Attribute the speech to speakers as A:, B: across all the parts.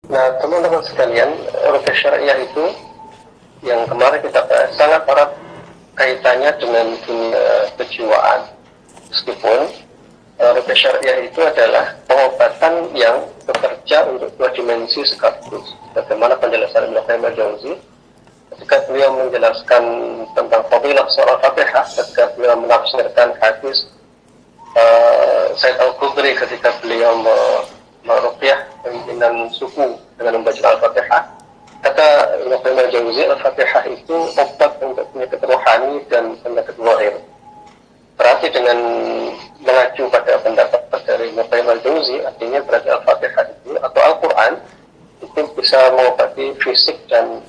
A: Nah, teman-teman sekalian, ruqyah syariah itu yang kemarin kita bahas sangat erat kaitannya dengan dunia kejiwaan. Meskipun ruqyah syariah itu adalah pengobatan yang bekerja untuk dua dimensi sekaligus. Bagaimana penjelasan Ibnu Qayyim al-Jauzi ketika beliau menjelaskan tentang fadilah surah Fatihah, ketika beliau menafsirkan hadis Said Al-Khudri ketika beliau meruqyah pimpinan suku dengan membaca Al-Fatihah. Kata Ibnu Qayyim al-Jauzi, Al-Fatihah itu obat untuk penyakit rohani dan penyakit zahir. Berarti dengan mengacu pada pendapat dari Ibnu Qayyim al-Jauzi, artinya berarti Al-Fatihah itu atau Al-Quran itu bisa mengobati fisik dan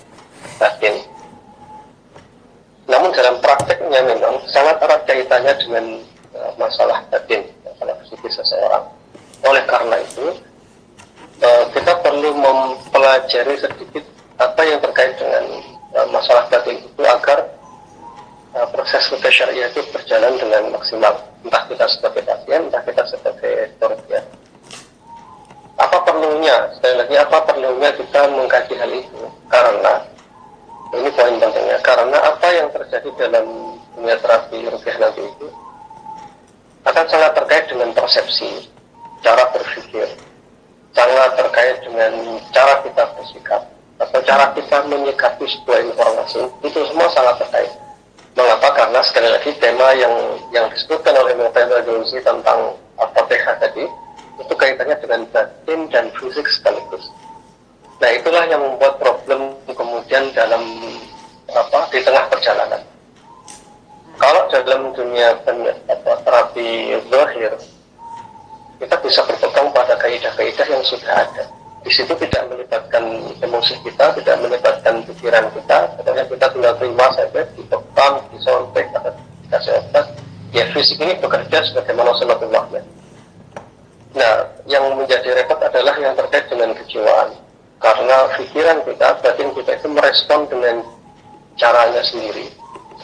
A: batin. Namun dalam prakteknya memang sangat erat kaitannya dengan masalah batin, masalah psikis seseorang. Oleh karena itu, kita perlu mempelajari sedikit apa yang terkait dengan masalah batin itu agar proses ruqyah syariah itu berjalan dengan maksimal. Entah kita sebagai pasien, entah kita sebagai korban. Apa perlunya? Sekali lagi, apa perlunya kita mengkaji hal itu? Karena ini poin pentingnya. Karena apa yang terjadi dalam dunia terapi ruqyah nanti itu akan sangat terkait dengan persepsi, cara berpikir, sangat terkait dengan cara kita bersikap atau cara kita menyikapi sebuah informasi. Itu semua sangat terkait. Mengapa? Karena sekali lagi tema yang disebutkan oleh Ibnu Qayyim al-Jauzi tentang Al-Fatihah tadi itu kaitannya dengan batin dan fisik sekaligus. Nah, itulah yang membuat problem kemudian dalam di tengah perjalanan. Kalau dalam dunia terapi zahir, kita bisa berpegang pada kaidah-kaidah yang sudah ada. Di situ tidak melibatkan emosi kita, tidak melibatkan pikiran kita, sebenarnya kita tinggal terima saja, dipekam, disontek, atau dikasih obat. Ya, fisik ini bekerja sebagaimana sunatullahnya. Nah, yang menjadi repot adalah yang terkait dengan kejiwaan. Karena pikiran kita, batin kita itu merespon dengan caranya sendiri.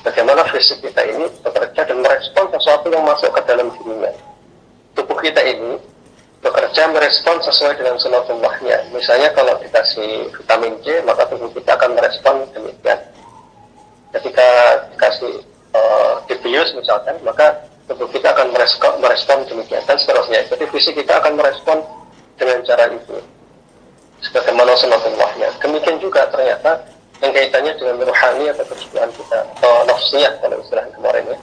A: Bagaimana fisik kita ini bekerja dan merespon sesuatu yang masuk ke dalam dirinya. Tubuh kita ini bekerja merespon sesuai dengan sunatullahnya. Misalnya kalau dikasih vitamin C, maka tubuh kita akan merespon demikian. Ketika dikasih dibius misalkan, maka tubuh kita akan merespon demikian dan seterusnya. Jadi fisik kita akan merespon dengan cara itu, sebagaimana sunatullahnya. Demikian juga ternyata yang kaitannya dengan rohani atau kejiwaan kita, atau nafsiyah kalau istilah kemarin ya.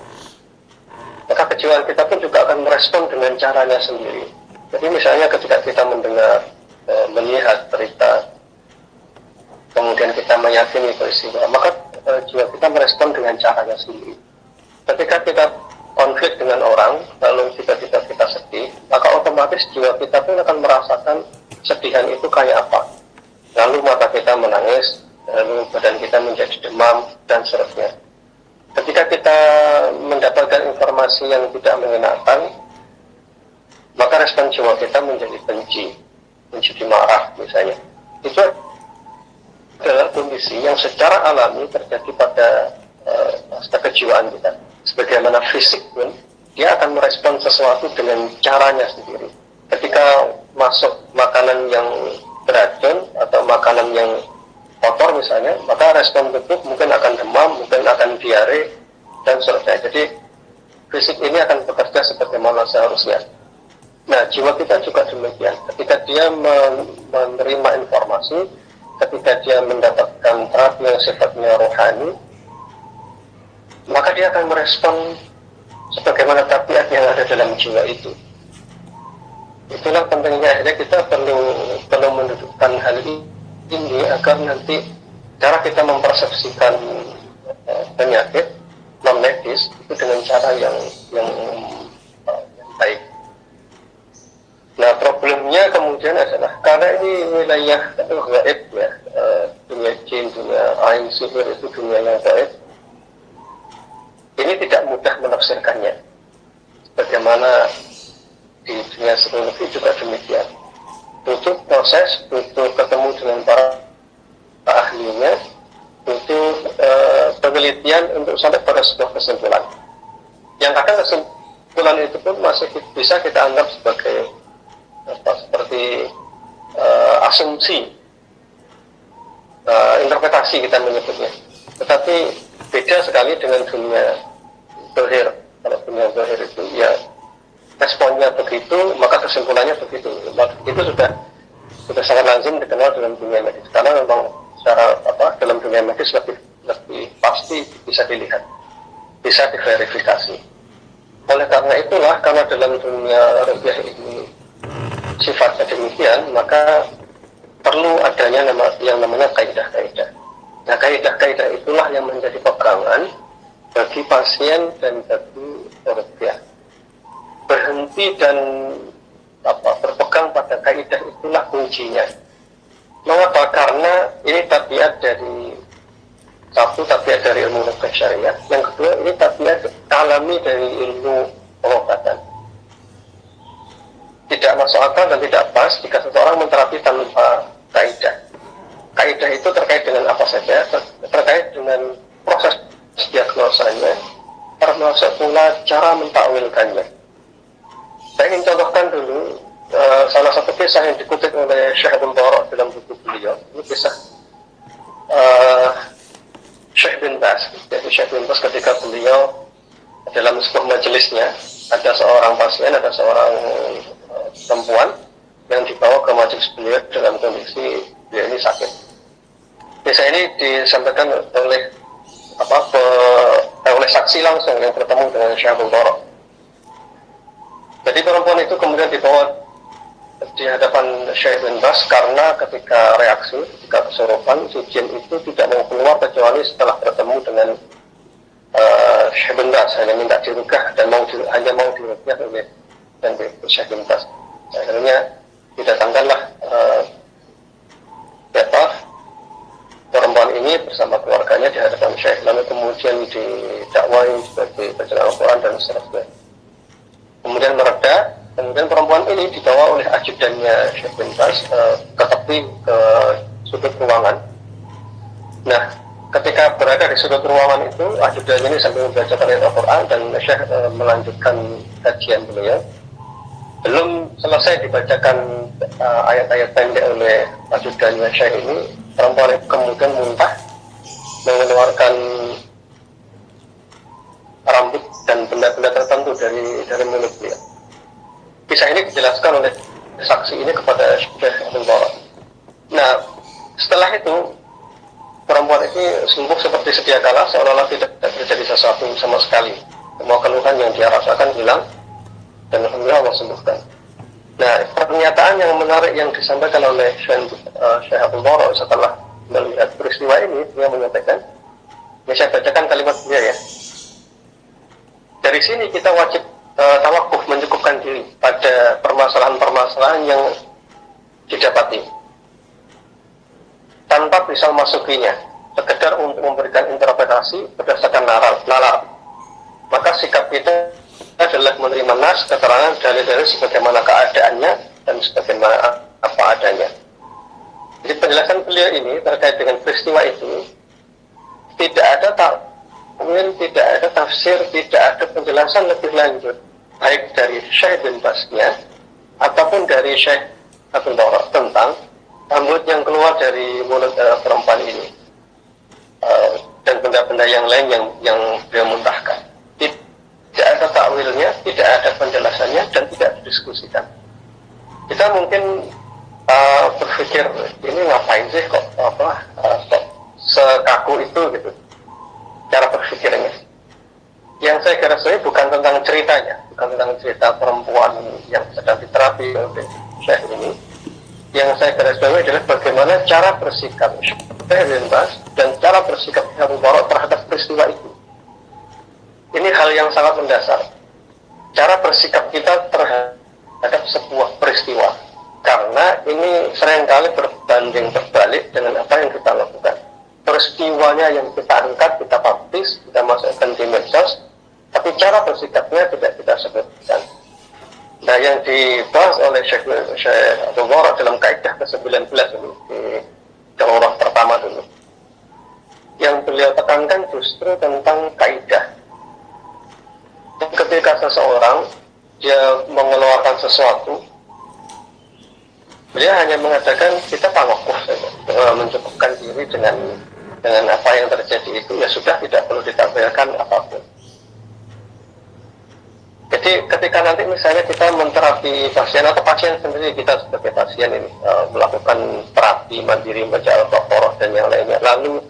A: Maka kejiwaan kita pun juga akan merespon dengan caranya sendiri. Jadi misalnya ketika kita mendengar, melihat berita, kemudian kita meyakini peristiwa, maka jiwa kita merespon dengan caranya sendiri. Ketika kita konflik dengan orang, lalu tiba-tiba kita sedih, maka otomatis jiwa kita pun akan merasakan sedihan itu kayak apa. Lalu mata kita menangis, lalu badan kita menjadi demam, dan seterusnya. Ketika kita mendapatkan informasi yang tidak mengenakan, maka respon jiwa kita menjadi benci, menjadi marah misalnya. Itu adalah kondisi yang secara alami terjadi pada kejiwaan kita. Sebagaimana fisik pun, dia akan merespon sesuatu dengan caranya sendiri. Ketika masuk makanan yang beracun atau makanan yang kotor misalnya, maka respon tubuh mungkin akan demam, mungkin akan diare, dan seterusnya. Jadi fisik ini akan bekerja sebagaimana seharusnya. Nah, jiwa kita juga demikian. Ketika dia menerima informasi, ketika dia mendapatkan terapi yang sifatnya rohani, maka dia akan merespon sebagaimana tabiat yang ada dalam jiwa itu. Itulah pentingnya, akhirnya kita perlu mendudukkan hal ini agar nanti cara kita mempersepsikan penyakit non medis itu dengan cara yang baik. Nah, problemnya kemudian adalah karena ini wilayah gaib ya, dunia jin, dunia ain, sihir itu dunia yang gaib. Ini tidak mudah menafsirkannya. Bagaimana di dunia psikologi juga demikian. Butuh proses, butuh ketemu dengan para ahlinya, butuh penelitian untuk sampai pada sebuah kesimpulan. Yang kadang kesimpulan itu pun masih bisa kita anggap sebagai seperti asumsi interpretasi kita menyebutnya. Tetapi beda sekali dengan dunia zahir. Kalau dunia zahir itu ya responnya begitu, maka kesimpulannya begitu. Itu sudah sangat lazim dikenal dalam dunia medis. Karena memang secara dalam dunia medis lebih pasti bisa dilihat, bisa diverifikasi. Oleh karena itulah, karena dalam dunia ruqyah ini sifatnya demikian, maka perlu adanya yang namanya kaidah-kaidah. Nah, kaidah-kaidah itulah yang menjadi pegangan bagi pasien dan bagi ruqyah. Berhenti dan berpegang pada kaidah itulah kuncinya. Mengapa? Karena ini tabiat dari tabiat dari ilmu ruqyah syariah. Yang kedua, ini tabiat alami dari ilmu pengobatan. Tidak masuk akal dan tidak pas jika seseorang menterapi tanpa kaidah. Kaidah itu terkait dengan apa saja? Terkait dengan proses diagnosanya, termasuk pula cara mentakwilkannya. Saya ingin contohkan dulu salah satu kisah yang dikutip oleh Syekh Abdul Barak dalam buku beliau. Ini kisah Syekh bin Baz. Jadi Syekh bin Baz ketika beliau dalam sebuah majelisnya, ada seorang pasien, ada seorang perempuan yang dibawa ke majelis beliau dalam kondisi dia ini sakit. Kisah ini disampaikan oleh oleh saksi langsung yang bertemu dengan Syekh Abdul Barak. Jadi perempuan itu kemudian dibawa di hadapan Syekh bin Baz karena ketika reaksi, ketika kesurupan, si jin itu tidak mau keluar kecuali setelah bertemu dengan Syekh bin Baz, hanya minta dirugah dan hanya mau dirugyah oleh Syekh bin Baz. Akhirnya didatangkanlah perempuan ini bersama keluarganya di hadapan Syekh, lalu kemudian didakwai sebagai bacaan Al-Quran dan seterusnya. Kemudian mereda, kemudian perempuan ini dibawa oleh ajudannya Syekh bin Baz ke tepi, ke sudut ruangan. Nah, ketika berada di sudut ruangan itu, ajudannya ini sambil membacakan ayat Al-Quran dan Syekh melanjutkan kajian beliau. Belum selesai dibacakan ayat-ayat pendek oleh ajudannya Syekh ini, perempuan itu kemudian muntah, mengeluarkan rambut dan benda-benda tertentu dari mulut beliau. Kisah ini dijelaskan oleh saksi ini kepada Syekh Abdul Barak. Nah, setelah itu perempuan ini sembuh seperti sedia kala, seolah-olah tidak terjadi sesuatu sama sekali. Semua keluhan yang dia rasakan hilang dan alhamdulillah Allah sembuhkan. Nah, pernyataan yang menarik yang disampaikan oleh Syekh Abdul Barak setelah melihat peristiwa ini, dia menyampaikan, ini saya bacakan kalimat dia ya. Dari sini kita wajib tawakuf, mencukupkan diri pada permasalahan-permasalahan yang didapati tanpa bisa masukinya, sekedar untuk memberikan interpretasi berdasarkan nalar. Maka sikap kita adalah menerima nas, keterangan, dalil-dalil sebagaimana keadaannya dan sebagaimana apa adanya. Jadi penjelasan beliau ini terkait dengan peristiwa itu tidak ada takwil, tidak ada tafsir, tidak ada penjelasan lebih lanjut, baik dari Syekh bin Baz-nya ataupun dari Syekh Abdul Barak tentang rambut yang keluar dari mulut perempuan ini dan benda-benda yang lain yang beliau muntahkan. Tidak ada takwilnya, tidak ada penjelasannya, dan tidak didiskusikan. Kita mungkin berpikir ini ngapain sih kok sekaku itu gitu cara berpikirnya. Yang saya garis bawahi bukan tentang ceritanya, bukan tentang cerita perempuan yang sedang diterapi oleh Syekh ini. Yang saya garis bawahi adalah bagaimana cara bersikap Syekh bin Baz dan cara bersikap Abdul Barak terhadap peristiwa itu. Ini hal yang sangat mendasar. Cara bersikap kita terhadap sebuah peristiwa, karena ini seringkali berbanding terbalik dengan apa yang kita lakukan. Peristiwanya yang kita angkat, kita publish, kita masukkan di medsos, tapi cara bersikapnya tidak kita sebutkan. Nah, yang dibahas oleh Syekh Abdul Barak dalam kaidah ke-19 ini, di daurah pertama dulu, yang beliau tekankan justru tentang kaidah. Ketika seseorang dia mengeluarkan sesuatu, beliau hanya mengatakan kita tawakuf saja, mencukupkan diri diri dengan apa yang terjadi itu, ya sudah, tidak perlu ditampilkan apapun. Jadi ketika nanti misalnya kita menterapi pasien atau pasien sendiri, kita sebagai pasien ini melakukan terapi mandiri baca Al-Baqarah dan yang lainnya, lalu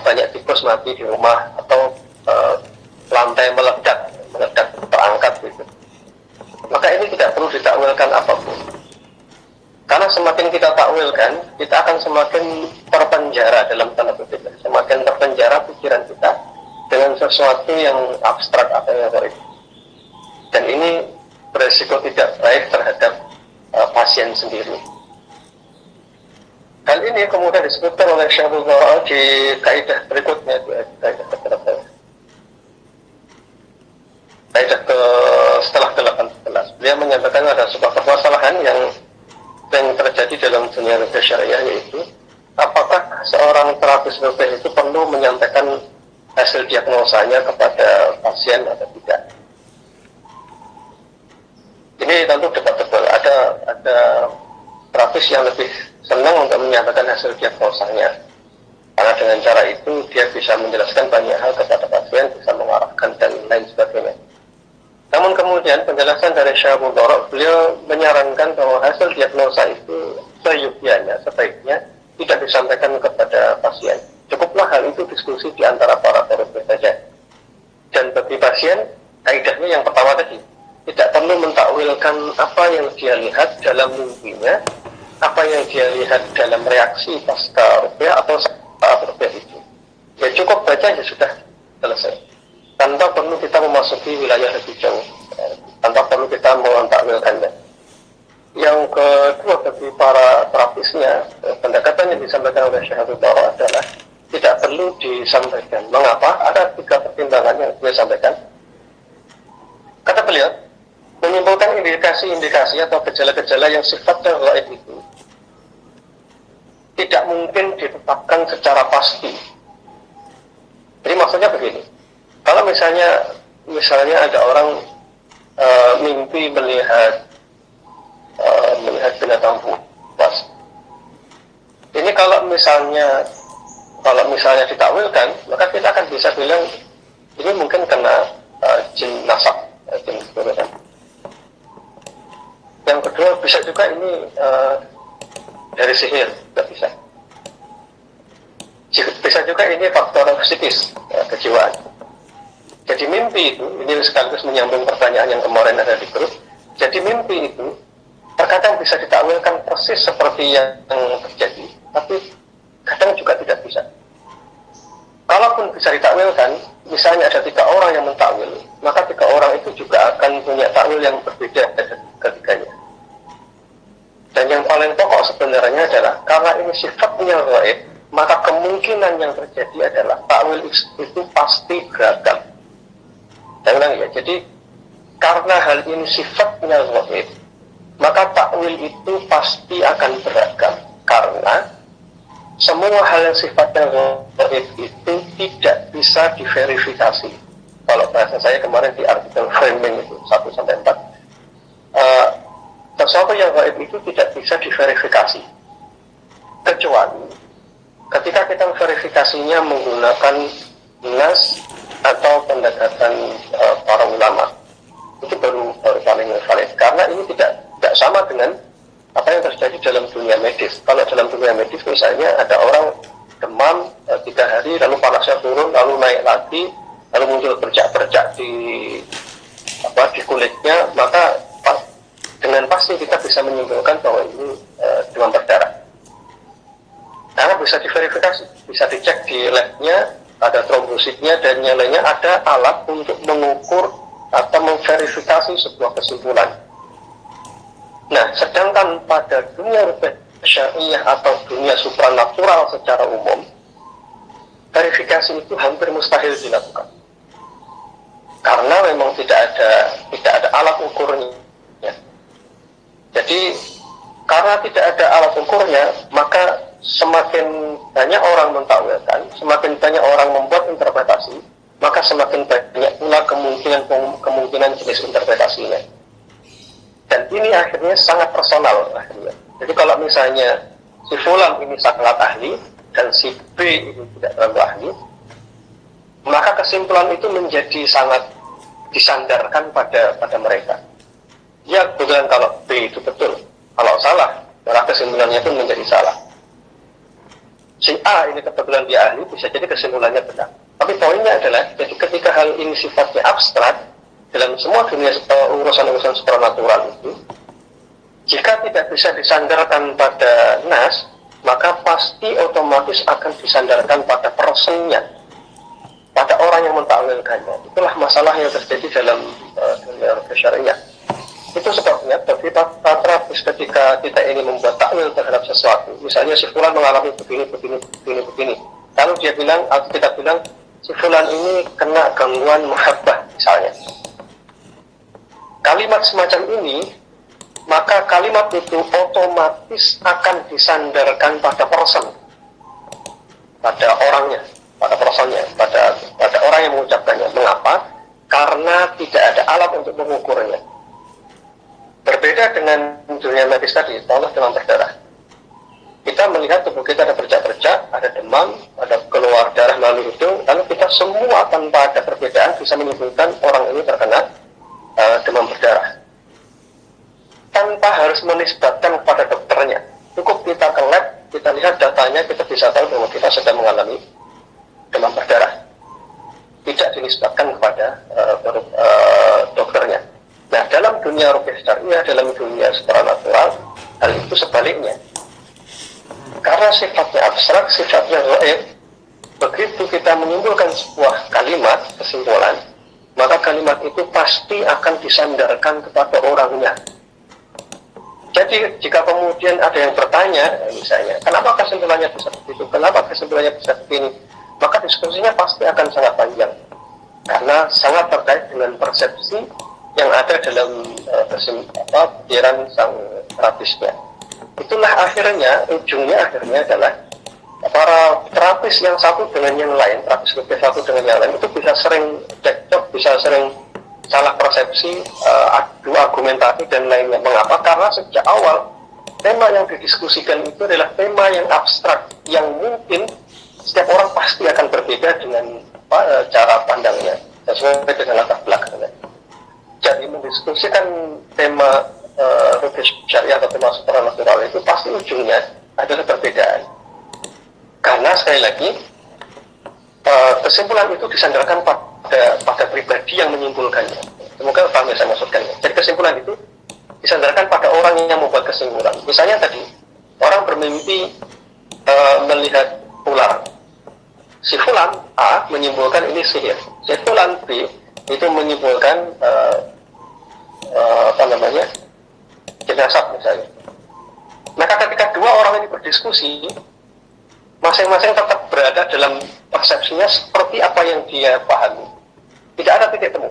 A: banyak tikus mati di rumah atau lantai meledak terangkat gitu, maka ini tidak perlu ditakwilkan apapun, karena semakin kita takwilkan, kita akan semakin terpenjara dalam tanda kutip, semakin terpenjara pikiran kita dengan sesuatu yang abstrak atau yang gaib. Dan ini beresiko tidak baik terhadap pasien sendiri. Hal ini kemudian disebutkan oleh Syekh Abdul di kaidah berikutnya, kaidah ke-8. Kaidah setelah 18. Dia menyampaikan ada sebuah permasalahan yang terjadi dalam dunia ruqyah syariah, yaitu apakah seorang terapis ruqyah itu perlu menyampaikan hasil diagnosanya kepada pasien atau tidak. Ini tentu debatable. Ada terapis yang lebih senang untuk menyampaikan hasil diagnosanya, karena dengan cara itu dia bisa menjelaskan banyak hal kepada pasien, bisa mengarahkan dan lain sebagainya. Namun kemudian penjelasan dari Syekh Abdul Dorok, beliau menyarankan bahwa hasil diagnosa itu sebaiknya tidak disampaikan kepada pasien. Cukuplah hal itu diskusi di antara para terapis saja. Dan bagi pasien, kaidahnya yang pertama tadi, tidak perlu mentakwilkan apa yang dia lihat dalam mimpinya, apa yang dia lihat dalam reaksi pasca ruqyah atau saat ruqyah itu. Ya cukup baca, ya sudah selesai, tanpa perlu kita memasuki wilayah lebih jauh, tanpa perlu kita mentakwilkannya. Yang kedua, bagi para terapisnya, pendekatan yang disampaikan oleh Syekh Abdul Dorok adalah tidak perlu disampaikan. Mengapa? Ada 3 pertimbangan yang beliau sampaikan. Kata beliau, menyimpulkan indikasi-indikasi atau gejala-gejala yang sifatnya gaib itu tidak mungkin ditetapkan secara pasti. Jadi maksudnya begini, kalau misalnya ada orang mimpi melihat binatang buas, ini kalau misalnya ditakwilkan, maka kita akan bisa bilang ini mungkin kena jin nasab, jin keturunan. Yang kedua, bisa juga ini dari sihir, tidak bisa. Bisa juga ini faktor psikis, kejiwaan. Jadi mimpi itu, ini sekaligus menyambung pertanyaan yang kemarin ada di grup. Jadi mimpi itu terkadang bisa ditakwilkan persis seperti yang terjadi, tapi kadang juga tidak bisa. Kalaupun bisa ditakwilkan, misalnya ada 3 orang yang mentakwil, maka 3 orang itu juga akan punya takwil yang berbeda ketiganya. Dan yang paling pokok sebenarnya adalah karena ini sifatnya gaib, maka kemungkinan yang terjadi adalah takwil itu pasti gagal. Saya ulang ya, jadi karena hal ini sifatnya gaib, maka takwil itu pasti akan beragam, karena semua hal yang sifatnya gaib itu tidak bisa diverifikasi. Kalau bahasa saya kemarin di artikel framing itu 1-4, sesuatu yang gaib itu tidak bisa diverifikasi, kecuali ketika kita verifikasinya menggunakan nas atau pendekatan para ulama. Itu baru paling valid, karena ini tidak sama dengan apa yang terjadi dalam dunia medis. Kalau dalam dunia medis misalnya ada orang demam 3 hari, lalu panasnya turun, lalu naik lagi, lalu muncul bercak-bercak di kulitnya, maka dengan pasti kita bisa menyimpulkan bahwa ini demam berdarah. Karena bisa diverifikasi, bisa dicek di labnya, ada trombositnya dan yang lainnya, ada alat untuk mengukur atau memverifikasi sebuah kesimpulan. Nah, sedangkan pada dunia syariah atau dunia supranatural secara umum, verifikasi itu hampir mustahil dilakukan, karena memang tidak ada alat ukurnya. Jadi karena tidak ada alat ukurnya, maka semakin banyak orang mentakwilkan, semakin banyak orang membuat interpretasi, maka semakin banyak pula kemungkinan jenis interpretasinya. Dan ini akhirnya sangat personal akhirnya. Jadi kalau misalnya si fulan ini sangat ahli dan si B itu tidak terlalu ahli, maka kesimpulan itu menjadi sangat disandarkan pada mereka. Ya kebetulan kalau B itu betul, kalau salah maka kesimpulannya itu menjadi salah. Si A ini kebetulan dia ahli, bisa jadi kesimpulannya benar. Tapi poinnya adalah, jadi ketika hal ini sifatnya abstrak dalam semua dunia urusan-urusan supranatural itu, jika tidak bisa disandarkan pada nas, maka pasti otomatis akan disandarkan pada personnya, pada orang yang mentakwilkannya. Itulah masalah yang terjadi dalam dunia syariah. Itu sebabnya bagi terapis ketika kita ingin membuat takwil terhadap sesuatu, misalnya si fulan mengalami begini, lalu dia bilang, atau kita bilang, si fulan ini kena gangguan mahabbah misalnya. Kalimat semacam ini, maka kalimat itu otomatis akan disandarkan pada person, pada orangnya, pada personnya, pada orang yang mengucapkannya. Mengapa? Karena tidak ada alat untuk mengukurnya. Berbeda dengan dunia medis tadi, contoh demam berdarah. Kita melihat tubuh kita ada bercak-bercak, ada demam, ada keluar darah melalui hidung, lalu kita semua tanpa ada perbedaan bisa menyimpulkan orang ini terkena demam berdarah. Tanpa harus menisbatkan kepada dokternya. Cukup kita ke lab, kita lihat datanya, kita bisa tahu bahwa kita sedang mengalami demam berdarah. Tidak dinisbatkan kepada dokternya. Nah, dalam dunia ruqyah syariah, dalam dunia supranatural, hal itu sebaliknya. Karena sifatnya abstrak, sifatnya gaib, begitu kita menyimpulkan sebuah kalimat, kesimpulan, maka kalimat itu pasti akan disandarkan kepada orangnya. Jadi, jika kemudian ada yang bertanya, misalnya, kenapa kesimpulannya bisa begitu, kenapa kesimpulannya bisa begini, maka diskusinya pasti akan sangat panjang. Karena sangat terkait dengan persepsi yang ada dalam pikiran sang terapisnya. Itulah akhirnya, ujungnya akhirnya adalah para terapis yang satu dengan yang lain, terapis lebih satu dengan yang lain, itu bisa sering cekcok, bisa sering salah persepsi, adu argumentasi dan lainnya. Mengapa? Karena sejak awal tema yang didiskusikan itu adalah tema yang abstrak, yang mungkin setiap orang pasti akan berbeda dengan cara pandangnya sesuai dengan latar belakangnya. Jadi mendiskusikan tema ruqyah syariah atau tema supranatural itu pasti ujungnya adalah perbedaan. Karena sekali lagi kesimpulan itu disandarkan pada pribadi yang menyimpulkannya. Semoga paham yang saya maksudkan. Jadi kesimpulan itu disandarkan pada orang yang membuat kesimpulan. Misalnya tadi orang bermimpi melihat ular. Si fulan A menyimpulkan ini sihir. Si fulan B itu menyimpulkan jenazah misalnya. Maka ketika dua orang ini berdiskusi, masing-masing tetap berada dalam persepsinya seperti apa yang dia pahami. Tidak ada titik temu.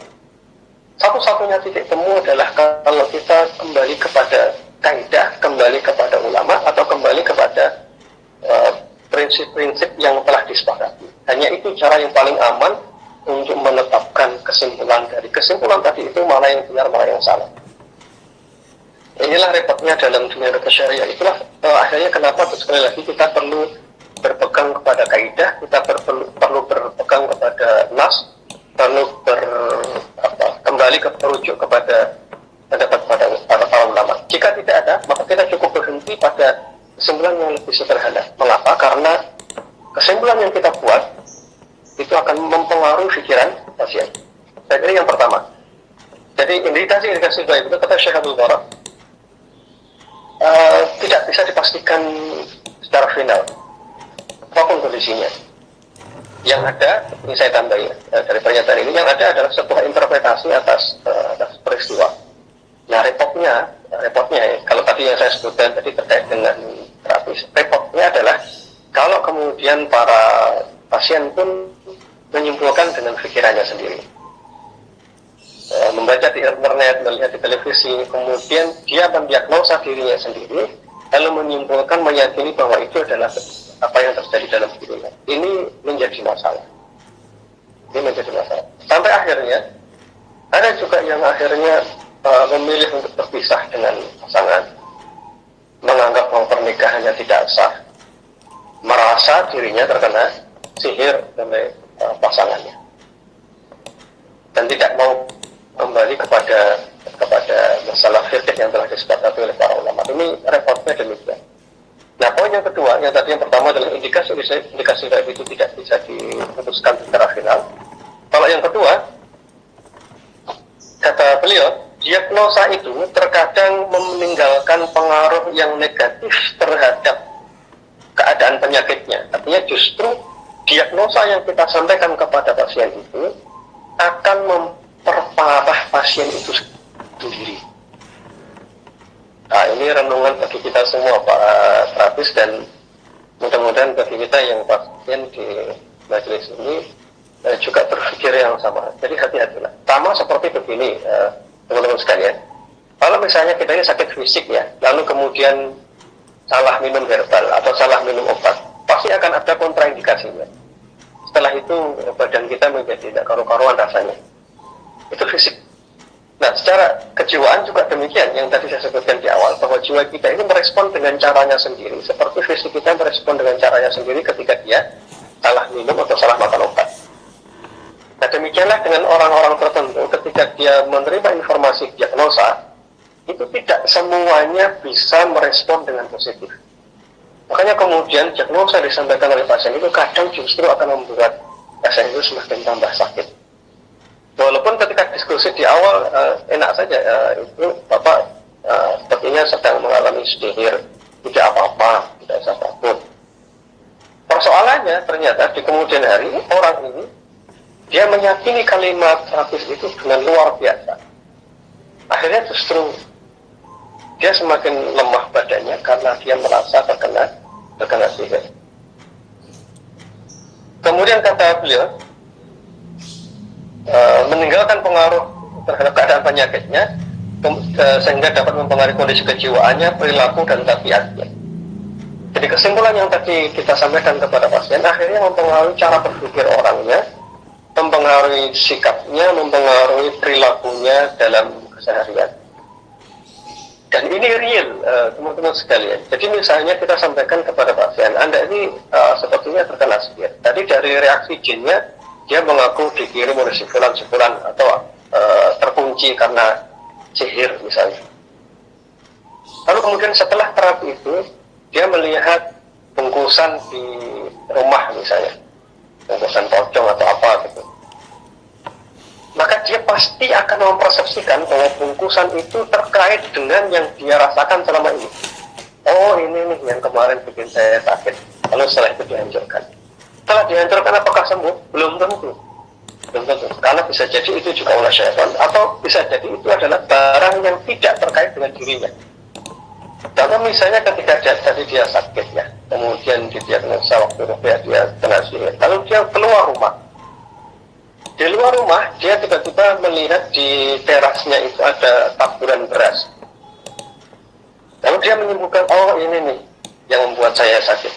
A: Satu-satunya titik temu adalah kalau kita kembali kepada kaidah, kembali kepada ulama, atau kembali kepada prinsip-prinsip yang telah disepakati. Hanya itu cara yang paling aman untuk menetapkan kesimpulan dari kesimpulan tadi itu mana yang benar, mana yang salah. Inilah repotnya dalam dunia ruqyah syariah. Itulah akhirnya kenapa sekali lagi kita perlu berpegang kepada kaidah, kita perlu berpegang kepada nas, perlu kembali merujuk kepada pendapat para ulama. Jika tidak ada, maka kita cukup berhenti pada kesimpulan yang lebih sederhana. Mengapa? Karena kesimpulan yang kita buat itu akan mempengaruhi pikiran pasien. Saya kira yang pertama. Jadi indikasi baik itu kata Syekh Abdul Barak tidak bisa dipastikan secara final apapun kondisinya. Yang ada, ini saya tambahin dari pernyataan ini, yang ada adalah sebuah interpretasi atas peristiwa. Nah repotnya ya, kalau tadi yang saya sebutkan tadi terkait dengan terapis, repotnya adalah kalau kemudian para pasien pun menyimpulkan dengan pikirannya sendiri, membaca di internet, melihat di televisi, kemudian dia mendiagnosa dirinya sendiri, lalu menyimpulkan, meyakini bahwa itu adalah apa yang terjadi dalam dirinya. Ini menjadi masalah. Sampai akhirnya ada juga yang akhirnya memilih untuk berpisah dengan pasangan, menganggap bahwa pernikahannya tidak sah, merasa dirinya terkena sihir oleh pasangannya dan tidak mau kembali kepada masalah fikih yang telah disepakati oleh para ulama. Ini repotnya demikian. Nah, poin yang kedua, yang tadi yang pertama adalah indikasi gaib itu tidak bisa diputuskan secara final. Kalau yang kedua, kata beliau, diagnosa itu terkadang meninggalkan pengaruh yang negatif terhadap keadaan penyakitnya. Artinya justru diagnosa yang kita sampaikan kepada pasien itu akan memperparah pasien itu sendiri. Nah, ini renungan bagi kita semua para terapis dan mudah-mudahan bagi kita yang pasien di majelis ini juga berpikir yang sama. Jadi hati-hatilah. Sama seperti begini, teman-teman sekalian. Kalau misalnya kita ini sakit fisik ya, lalu kemudian salah minum herbal atau salah minum obat, pasti akan ada kontraindikasinya. Setelah itu badan kita menjadi tidak karu-karuan rasanya. Itu fisik. Nah, secara kejiwaan juga demikian, yang tadi saya sebutkan di awal, bahwa jiwa kita ini merespon dengan caranya sendiri, seperti fisik kita merespon dengan caranya sendiri ketika dia salah minum atau salah makan obat. Nah, demikianlah dengan orang-orang tertentu, ketika dia menerima informasi diagnosa, itu tidak semuanya bisa merespon dengan positif. Makanya kemudian diagnosa disampaikan oleh pasien itu kadang justru akan membuat pasien itu semakin tambah sakit. Walaupun ketika diskusi di awal enak saja, itu Bapak sepertinya sedang mengalami sihir, tidak apa-apa, tidak usah takut. Persoalannya ternyata di kemudian hari orang ini dia meyakini kalimat terapis itu dengan luar biasa. Akhirnya justru dia semakin lemah badannya karena dia merasa terkena sihir. Kemudian kata beliau, meninggalkan pengaruh terhadap keadaan penyakitnya sehingga dapat mempengaruhi kondisi kejiwaannya, perilaku dan tabiatnya. Jadi kesimpulan yang tadi kita sampaikan kepada pasien akhirnya mempengaruhi cara berpikir orangnya, mempengaruhi sikapnya, mempengaruhi perilakunya dalam keseharian. Dan ini real, teman-teman sekalian. Jadi misalnya kita sampaikan kepada pasien, Anda ini sepertinya terkena sihir. Tadi dari reaksi jinnya, dia mengaku dikirim oleh sifulan-sifulan atau terkunci karena sihir misalnya. Lalu kemudian setelah terapi itu, dia melihat bungkusan di rumah misalnya, bungkusan pocong atau apa gitu. Maka dia pasti akan mempersepsikan bahwa bungkusan itu terkait dengan yang dia rasakan selama ini. Oh, ini nih yang kemarin bikin saya sakit. Lalu setelah itu dihancurkan. Setelah dihancurkan apakah sembuh? Belum tentu. Karena bisa jadi itu juga oleh syaitan, atau bisa jadi itu adalah barang yang tidak terkait dengan dirinya. Contoh misalnya ketika dia sakit ya, kemudian didiagnosa waktu rupiah dia kena sihir, lalu dia keluar rumah. Di luar rumah dia tiba-tiba melihat di terasnya itu ada taburan beras. Lalu dia menyimpulkan, oh ini nih yang membuat saya sakit.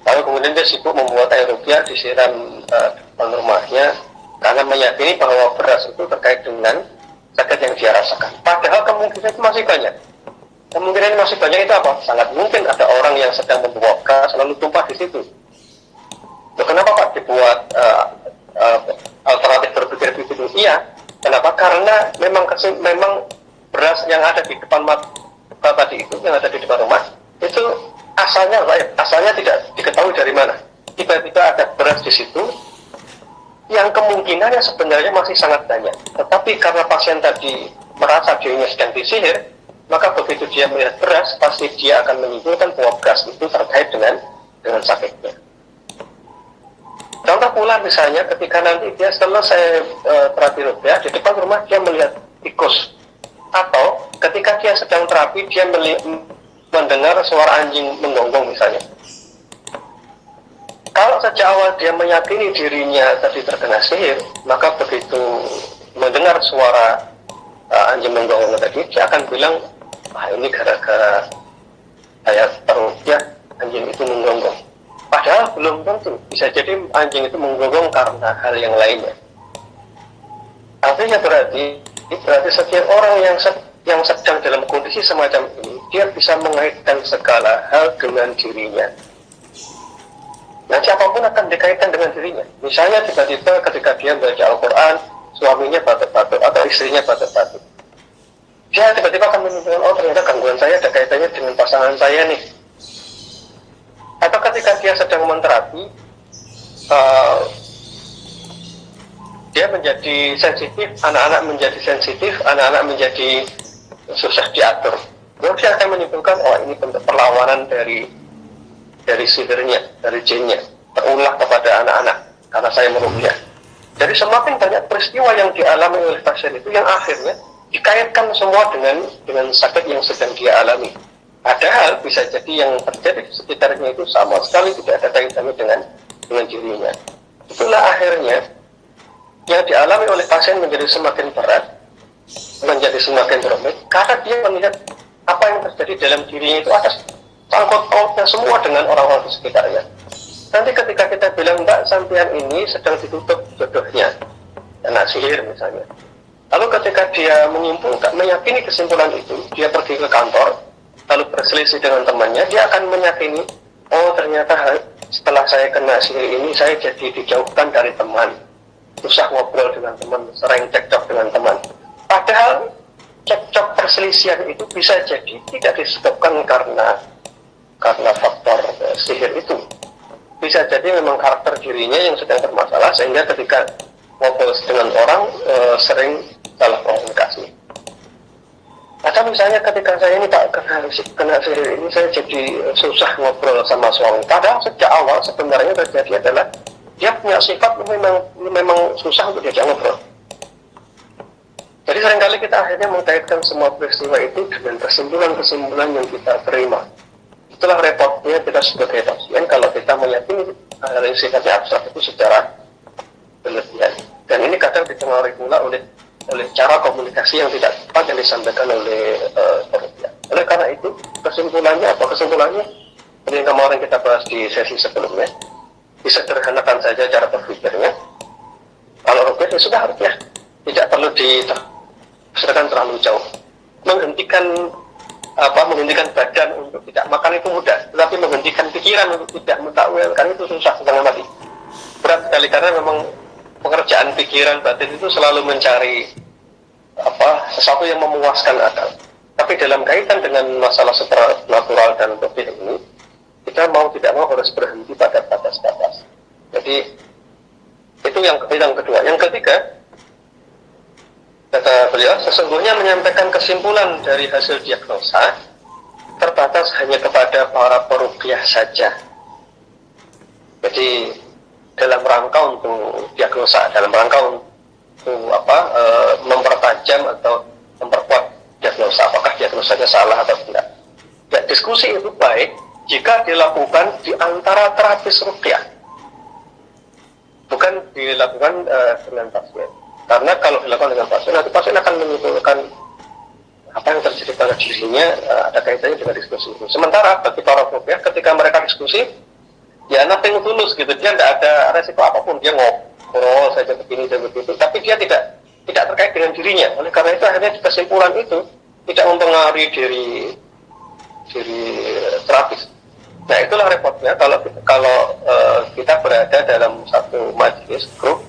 A: Lalu kemudian dia sibuk membuat air rupiah disiram depan rumahnya karena meyakini bahwa beras itu terkait dengan sakit yang dia rasakan. Padahal kemungkinan itu masih banyak. Kemungkinan masih banyak itu apa? Sangat mungkin ada orang yang sedang membawa gas lalu tumpah di situ. Loh, kenapa Pak dibuat alternatif berpikir begitu? Iya. Kenapa? Karena memang beras yang ada di depan mata tadi itu, yang ada di depan rumah itu asalnya tidak diketahui dari mana. Tiba-tiba ada beras di situ yang kemungkinannya sebenarnya masih sangat banyak. Tetapi karena pasien tadi merasa dirinya sedang disihir, maka begitu dia melihat beras, pasti dia akan menyimpulkan bahwa beras itu terkait dengan sakitnya. Contoh pula misalnya ketika nanti dia selesai terapi rupiah, di depan rumah dia melihat tikus. Atau ketika dia sedang terapi, dia mendengar suara anjing menggonggong misalnya. Kalau sejak awal dia meyakini dirinya tadi terkena sihir, maka begitu mendengar suara anjing menggonggong tadi, dia akan bilang, ini gara-gara saya terupiah anjing itu menggonggong. Padahal belum tentu, bisa jadi anjing itu menggonggong karena hal yang lainnya. Artinya berarti setiap orang yang sedang dalam kondisi semacam ini, dia bisa mengaitkan segala hal dengan dirinya. Nah, siapapun akan dikaitkan dengan dirinya. Misalnya tiba-tiba ketika dia baca Al-Quran, suaminya batuk-batuk atau istrinya batuk-batuk. Dia tiba-tiba akan menunjukkan, oh ternyata gangguan saya ada kaitannya dengan pasangan saya nih. Atau ketika dia sedang menterapi, dia menjadi sensitif, anak-anak menjadi sensitif, anak-anak menjadi susah diatur. Lalu dia akan menyimpulkan, oh ini bentuk perlawanan dari sihirnya, dari jinnya, terulah kepada anak-anak karena saya meruqyah. Jadi semakin banyak peristiwa yang dialami oleh pasien itu yang akhirnya dikaitkan semua dengan sakit yang sedang dia alami. Padahal bisa jadi yang terjadi di sekitarnya itu sama sekali tidak ada kaitannya dengan dirinya. Itulah akhirnya yang dialami oleh pasien menjadi semakin berat, menjadi semakin rumit, karena dia melihat apa yang terjadi dalam dirinya itu atas sangkut pautnya semua dengan orang-orang di sekitarnya. Nanti ketika kita bilang, mbak sampean ini sedang ditutup jodohnya, kena sihir misalnya. Lalu ketika dia menyimpulkan, meyakini kesimpulan itu, dia pergi ke kantor, lalu berselisih dengan temannya, dia akan meyakini, oh ternyata setelah saya kena sihir ini, saya jadi dijauhkan dari teman, susah ngobrol dengan teman, sering cekcok dengan teman. Padahal cekcok perselisihan itu bisa jadi tidak disebabkan karena faktor sihir itu. Bisa jadi memang karakter dirinya yang sedang bermasalah, sehingga ketika ngobrol dengan orang sering salah komunikasi. Atau misalnya ketika saya ini tak kena sihir ini, saya jadi susah ngobrol sama suami. Padahal sejak awal sebenarnya terjadi adalah dia punya sifat memang susah untuk diajak ngobrol. Jadi seringkali kita akhirnya mengkaitkan semua peristiwa itu dengan kesimpulan-kesimpulan yang kita terima. Itulah repotnya kita sebagai pasien kalau kita meyakini hal yang sifatnya abstrak itu secara berlebihan. Dan ini kadang dipengaruhi pula oleh cara komunikasi yang tidak tepat yang disampaikan oleh peruqyah. Oleh karena itu kesimpulannya seperti yang kemarin kita bahas di sesi sebelumnya, disederhanakan saja cara berpikirnya. Kalau ruqyah ya sudah ruqyah, tidak perlu ditafsirkan terlalu jauh. Menghentikan badan untuk tidak makan itu mudah, tetapi menghentikan pikiran untuk tidak mentakwilkan itu susah setengah mati. Berat sekali karena memang pekerjaan pikiran batin itu selalu mencari sesuatu yang memuaskan akal. Tapi dalam kaitan dengan masalah supranatural dan ruqyah ini, kita mau tidak mau harus berhenti pada batas-batas. Jadi itu yang kedua. Yang ketiga, kata beliau, sesungguhnya menyampaikan kesimpulan dari hasil diagnosa terbatas hanya kepada para peruqyah saja. Jadi dalam rangka untuk diagnosa, dalam rangka untuk mempertajam atau memperkuat diagnosa, apakah diagnosanya salah atau tidak. Ya, diskusi itu baik jika dilakukan di antara terapis ruqyah, bukan dilakukan dengan pasien. Karena kalau dilakukan dengan pasien, nanti pasien akan menyimpulkan apa yang terjadi pada dirinya ada kaitannya dengan diskusi itu. Sementara bagi para ruqyah, ketika mereka diskusi, ya nothing tulus gitu, dia tidak ada resiko apapun, dia ngobrol saja begini dan begitu, tapi dia tidak terkait dengan dirinya. Oleh karena itu akhirnya kesimpulan itu tidak mempengaruhi diri terapis. Nah itulah repotnya kalau kita berada dalam satu majelis grup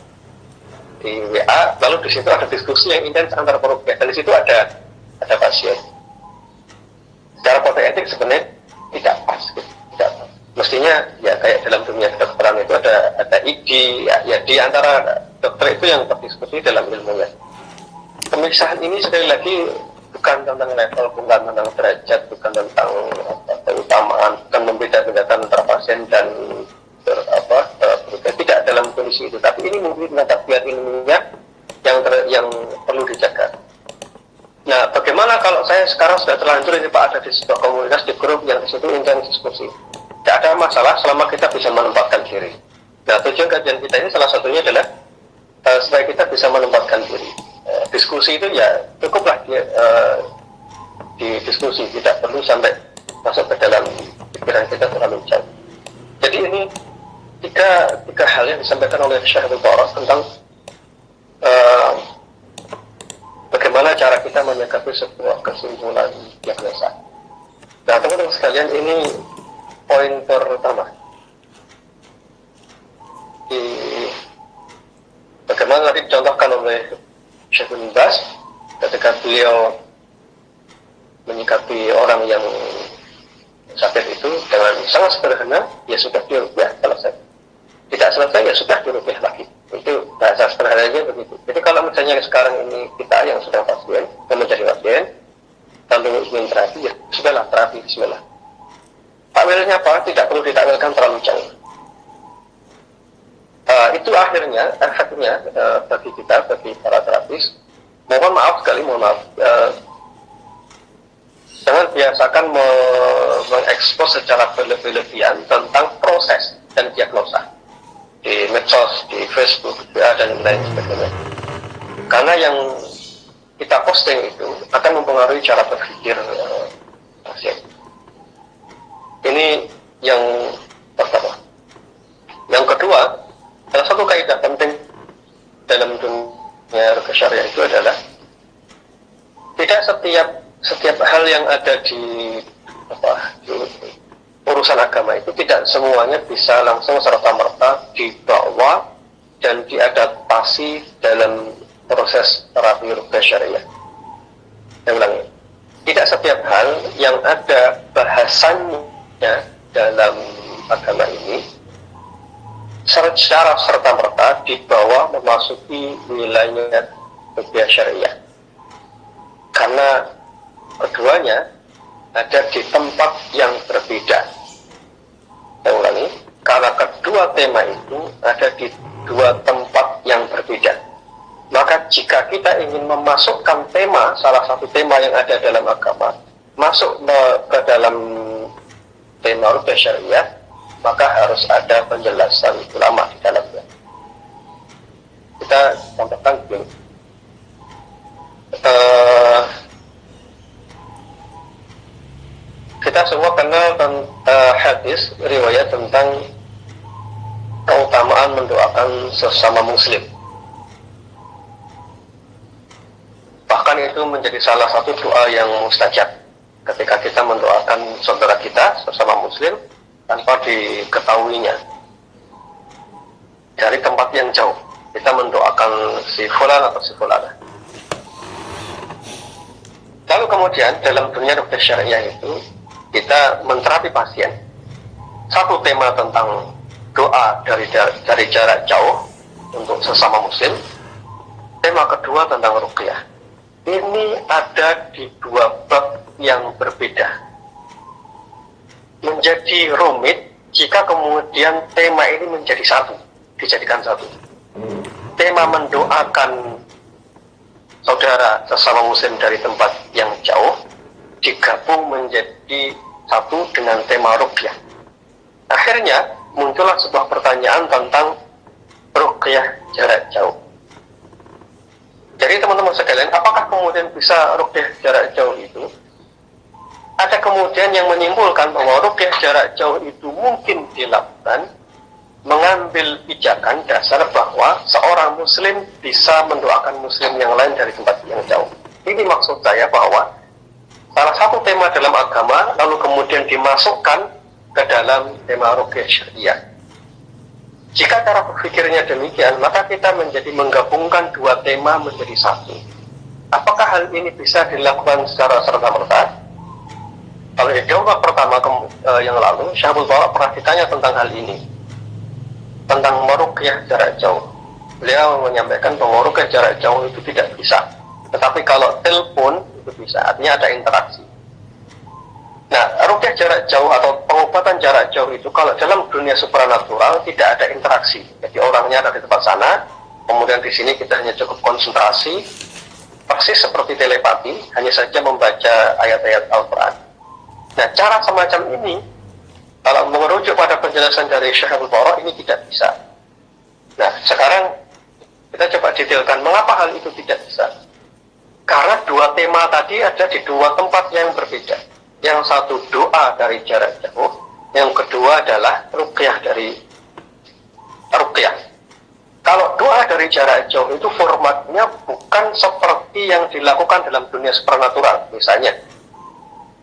A: di WA, lalu di situ ada diskusi yang intens antar peruqyah, dan di situ ada pasien. Secara kode etik sebenarnya tidak pas, tidak pas. Mestinya ya kayak dalam dunia kedokteran itu ada ID, ya di antara dokter itu yang berdiskusi dalam ilmunya. Pemisahan ini sekali lagi bukan tentang level, bukan tentang derajat, bukan tentang keutamaan, bukan membeda-bedakan antara pasien dan tidak dalam kondisi itu. Tapi ini mungkin tabiat ilmiah yang perlu dijaga. Nah, bagaimana kalau saya sekarang sudah terlanjur ini Pak ada di sebuah komunitas di grup yang di situ intens diskusi? Tidak ada masalah selama kita bisa menempatkan diri. Nah, tujuan kajian kita ini salah satunya adalah supaya kita bisa menempatkan diri. Diskusi itu ya cukuplah di diskusi, tidak perlu sampai masuk ke dalam pikiran kita terlalu jauh. Jadi ini tiga hal yang disampaikan oleh Syekh Al-Baras tentang bagaimana cara kita menyikapi sebuah kesimpulan diagnosa. Nah, teman-teman sekalian, ini poin pertama. beliau menyikapi orang yang sakit itu dengan sangat sederhana, ya sudah dirupiah selesai. Tidak selesai, ya sudah dirupiah lagi. Itu bahasa sederhananya begitu. Jadi kalau misalnya sekarang ini kita yang sedang pasien, yang menjadi pasien, lalu ingin terapi, ya sudahlah terapi, bismillah. Takwilnya apa? Tidak perlu ditakwilkan terlalu jauh. Itu akhirnya bagi kita, bagi para terapis, mohon maaf sekali, jangan biasakan mengekspos secara berlebihan tentang proses dan diagnosa di medsos, di Facebook, dan lain sebagainya. Karena yang kita posting itu akan mempengaruhi cara berpikir pasien. Ini yang pertama. Yang kedua, salah satu kaidah penting dalam dunia ruqyah syariah itu adalah tidak setiap hal yang ada di urusan agama itu tidak semuanya bisa langsung serta-merta dibawa dan diadaptasi dalam proses terapi ruqyah syariah. Saya ulangi, tidak setiap hal yang ada bahasanya dalam agama ini secara serta-merta dibawa memasuki wilayah ruqyah syariah, karena keduanya ada di tempat yang berbeda. Saya ulangi, karena kedua tema itu ada di dua tempat yang berbeda. Maka jika kita ingin memasukkan tema, salah satu tema yang ada dalam agama, masuk ke dalam tema ruqyah syariah, maka harus ada penjelasan ulama di dalamnya. Kita sampaikan begini. Kita semua kenal hadis riwayat tentang keutamaan mendoakan sesama muslim. Bahkan itu menjadi salah satu doa yang mustajab ketika kita mendoakan saudara kita sesama muslim tanpa diketahuinya dari tempat yang jauh. Kita mendoakan si fulan atau si fulana. Lalu kemudian dalam dunia ruqyah syariah itu kita menterapi pasien. Satu tema tentang doa dari jarak jauh untuk sesama muslim. Tema kedua tentang ruqyah. Ini ada di dua bab yang berbeda. Menjadi rumit jika kemudian tema ini menjadi satu, dijadikan satu. Tema mendoakan saudara sesama muslim dari tempat yang jauh digabung menjadi satu dengan tema ruqyah. Akhirnya muncullah sebuah pertanyaan tentang ruqyah jarak jauh. Jadi teman-teman sekalian, apakah kemudian bisa ruqyah jarak jauh itu? Ada kemudian yang menyimpulkan bahwa ruqyah jarak jauh itu mungkin dilakukan mengambil pijakan dasar bahwa seorang muslim bisa mendoakan muslim yang lain dari tempat yang jauh. Ini maksud saya bahwa salah satu tema dalam agama lalu kemudian dimasukkan ke dalam tema ruqyah syariah. Jika cara berpikirnya demikian, maka kita menjadi menggabungkan dua tema menjadi satu. Apakah hal ini bisa dilakukan secara serta-merta? Kalau di jawab pertama yang lalu, Syekh Bawa pernah ditanya tentang hal ini, tentang meruqyah jarak jauh. Beliau menyampaikan bahwa ruqyah jarak jauh itu tidak bisa, tetapi kalau telepon itu bisa, artinya ada interaksi. Nah, ruqyah jarak jauh atau pengobatan jarak jauh itu kalau dalam dunia supranatural tidak ada interaksi. Jadi orangnya ada di tempat sana, kemudian di sini kita hanya cukup konsentrasi, persis seperti telepati, hanya saja membaca ayat-ayat Al-Quran. Nah, cara semacam ini, kalau merujuk pada penjelasan dari Syekh Al-Bara, ini tidak bisa. Nah, sekarang kita coba detailkan mengapa hal itu tidak bisa. Karena dua tema tadi ada di dua tempat yang berbeda. Yang satu doa dari jarak jauh, yang kedua adalah ruqyah dari ruqyah. Kalau doa dari jarak jauh itu formatnya bukan seperti yang dilakukan dalam dunia supernatural. Misalnya,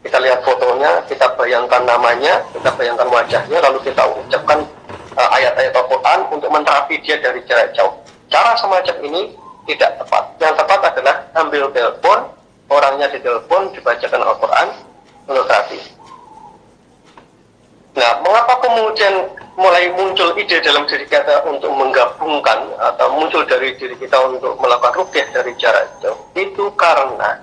A: kita lihat fotonya, kita bayangkan namanya, kita bayangkan wajahnya, lalu kita ucapkan ayat-ayat Al-Quran untuk menterapi dia dari jarak jauh. Cara semacam ini tidak tepat. Yang tepat adalah ambil telepon, orangnya ditelepon, dibacakan Al-Quran untuk terapi. Nah, mengapa kemudian mulai muncul ide dalam diri kita untuk menggabungkan atau muncul dari diri kita untuk melakukan ruqyah dari jarak jauh? Itu karena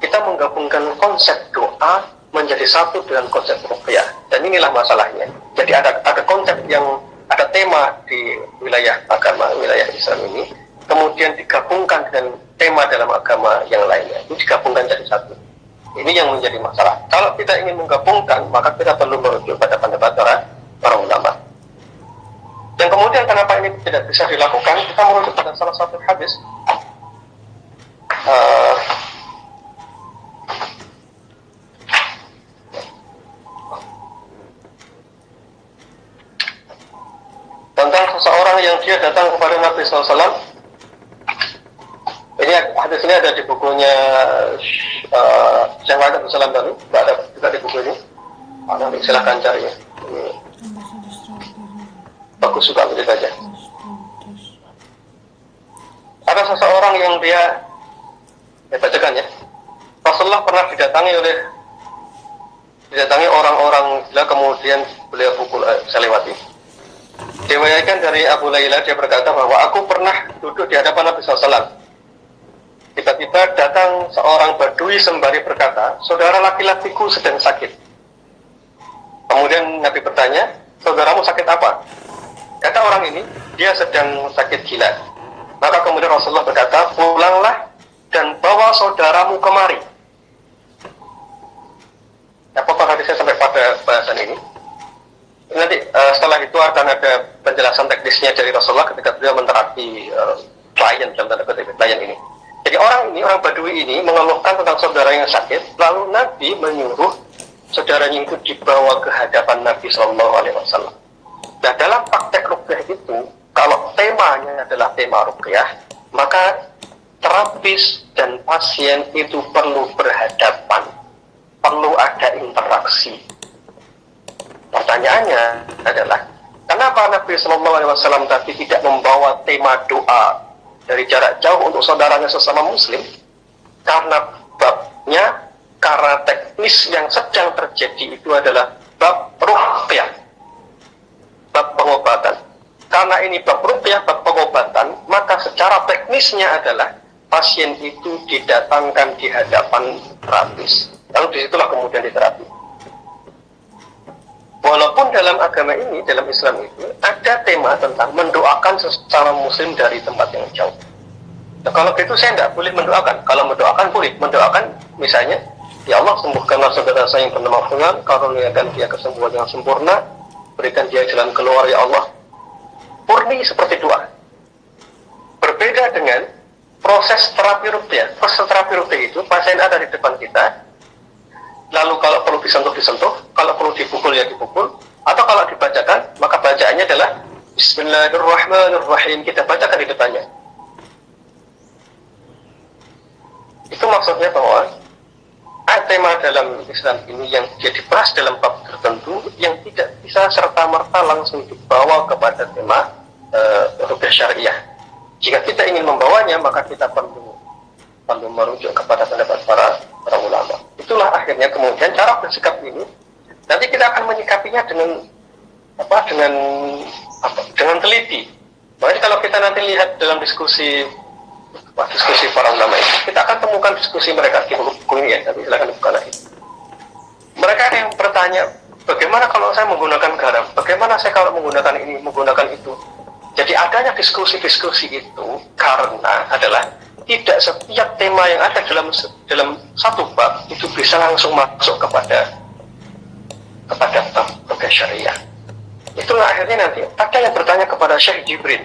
A: kita menggabungkan konsep doa menjadi satu dengan konsep ruqyah. Dan inilah masalahnya. Jadi ada konsep yang ada tema di wilayah agama, wilayah Islam ini, kemudian digabungkan dengan tema dalam agama yang lainnya. Itu digabungkan jadi satu. Ini yang menjadi masalah. Kalau kita ingin menggabungkan, maka kita perlu merujuk pada pendapat para ulama. Dan kemudian kenapa ini tidak bisa dilakukan? Kita merujuk pada salah satu hadis. Tentang seseorang yang dia datang kepada Nabi SAW. Ini hadis ini ada di bukunya Syekh Wahid Abdul Salam tadi, ada juga di buku ini. Nanti silahkan cari ya. Ini bagus juga begitu aja. Ada seseorang yang dia bacakan ya. Rasulullah pernah didatangi orang-orang gila, kemudian beliau pukul, saya lewati. Diriwayatkan dari Abu Layla, dia berkata bahwa aku pernah duduk di hadapan Nabi SAW. Tiba-tiba datang seorang badui sembari berkata, saudara laki-lakiku sedang sakit. Kemudian Nabi bertanya, saudaramu sakit apa? Kata orang ini, dia sedang sakit gila. Maka kemudian Rasulullah berkata, pulanglah dan bawa saudaramu kemari. Apakah hadisnya sampai pada bahasan ini? Nanti setelah itu akan ada penjelasan teknisnya dari Rasulullah ketika beliau menterapi klien dalam tanda kutip klien ini. Jadi orang badui ini mengeluhkan tentang saudara yang sakit, lalu Nabi menyuruh saudaranya itu dibawa ke hadapan Nabi SAW. Nah, dalam praktek ruqyah itu, kalau temanya adalah tema ruqyah, maka terapis dan pasien itu perlu berhadapan, perlu ada interaksi. Pertanyaannya adalah, kenapa Nabi SAW tadi tidak membawa tema doa dari jarak jauh untuk saudaranya sesama muslim? Karena babnya, karena teknis yang sedang terjadi itu adalah bab ruqyah, bab pengobatan. Karena ini bab ruqyah, bab pengobatan, maka secara teknisnya adalah pasien itu didatangkan di hadapan terapis. Lalu disitulah kemudian diterapi. Walaupun dalam agama ini, dalam Islam itu, ada tema tentang mendoakan sesama muslim dari tempat yang jauh. Nah, kalau gitu saya tidak boleh mendoakan. Kalau mendoakan boleh. Mendoakan misalnya, ya Allah sembuhkanlah saudara saya yang bernama Fulan, karuniakan dia kesembuhan yang sempurna, berikan dia jalan keluar ya Allah. Murni seperti doa. Berbeda dengan proses terapi ruqyah. Proses terapi ruqyah itu, pasien ada di depan kita, lalu kalau perlu disentuh, kalau perlu dipukul ya dipukul, atau kalau dibacakan, maka bacaannya adalah Bismillahirrahmanirrahim, kita bacakan di depannya. Itu maksudnya bahwa ada tema dalam Islam ini yang dia dibahas dalam bab tertentu yang tidak bisa serta-merta langsung dibawa kepada tema ruqyah syariah. Jika kita ingin membawanya, maka kita perlu merujuk kepada pendapat para ulama. Itulah akhirnya kemudian cara bersikap ini nanti kita akan menyikapinya dengan teliti. Makanya kalau kita nanti lihat dalam diskusi para ulama ini, kita akan temukan diskusi mereka di buku ini ya, tapi silakan dibuka lagi. Mereka ada yang bertanya, bagaimana kalau saya menggunakan garam? Bagaimana saya kalau menggunakan ini, menggunakan itu? Jadi adanya diskusi-diskusi itu karena adalah tidak setiap tema yang ada dalam satu bab itu bisa langsung masuk kepada bab ruqyah syariah. Itulah akhirnya nanti ada yang bertanya kepada Syekh Jibril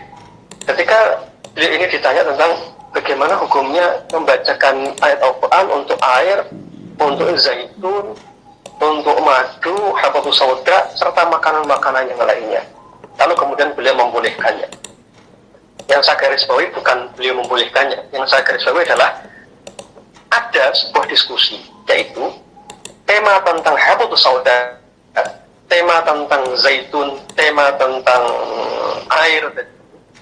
A: ketika beliau ini ditanya tentang bagaimana hukumnya membacakan ayat Al-Quran untuk air, untuk zaitun, untuk madu, habatus sauda, serta makanan-makanan yang lainnya. Lalu kemudian beliau membolehkannya. Yang saya garis bawahi bukan beliau membolehkannya. Yang saya garis bawahi adalah ada sebuah diskusi, yaitu tema tentang habatus sauda, tema tentang zaitun, tema tentang air,